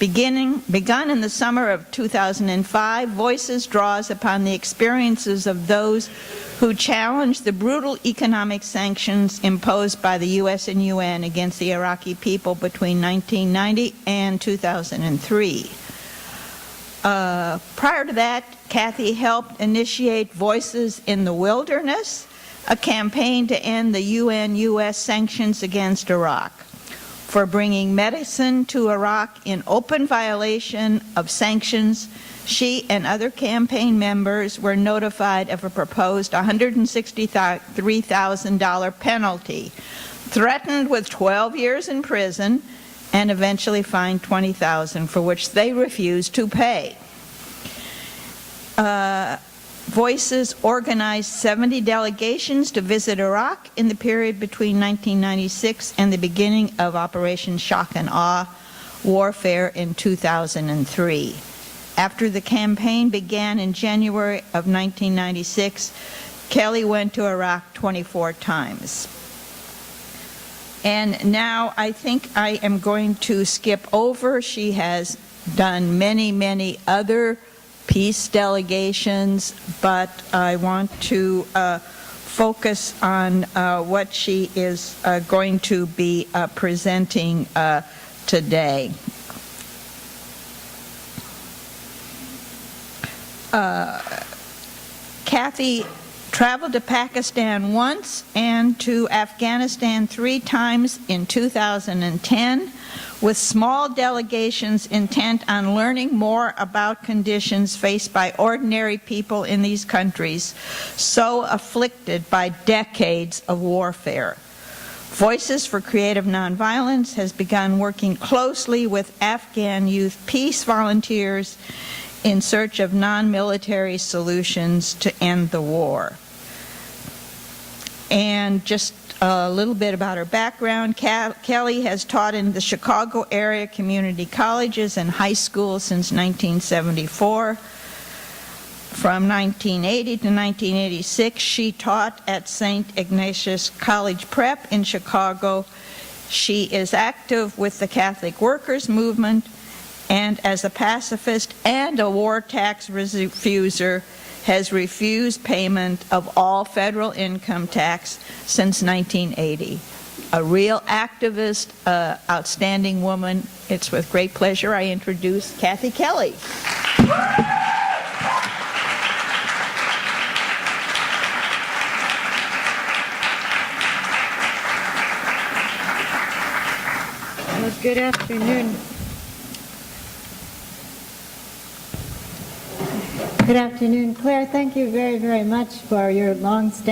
Begun in the summer of 2005, Voices draws upon the experiences of those who challenged the brutal economic sanctions imposed by the U.S. and UN against the Iraqi people between 1990 and 2003. Prior to that, Kathy helped initiate Voices in the Wilderness, a campaign to end the UN-U.S. sanctions against Iraq. For bringing medicine to Iraq in open violation of sanctions, she and other campaign members were notified of a proposed $163,000 penalty, threatened with 12 years in prison, and eventually fined $20,000, for which they refused to pay. Voices organized 70 delegations to visit Iraq in the period between 1996 and the beginning of Operation Shock and Awe warfare in 2003. After the campaign began in January of 1996, Kelly went to Iraq 24 times. And now I think I am going to skip over. She has done many, many other peace delegations, but I want to focus on what she is going to be presenting today. Kathy traveled to Pakistan once and to Afghanistan 3 times in 2010, with small delegations intent on learning more about conditions faced by ordinary people in these countries, so afflicted by decades of warfare. Voices for Creative Nonviolence has begun working closely with Afghan Youth Peace Volunteers in search of non-military solutions to end the war. And just a little bit about her background. Kelly has taught in the Chicago area community colleges and high schools since 1974. From 1980 to 1986, she taught at St. Ignatius College Prep in Chicago. She is active with the Catholic Workers Movement, and as a pacifist and a war tax refuser, has refused payment of all federal income tax since 1980. A real activist, outstanding woman. It's with great pleasure I introduce Kathy Kelly. Well, good afternoon. Good afternoon, Claire. Thank you very, very much for your long stay.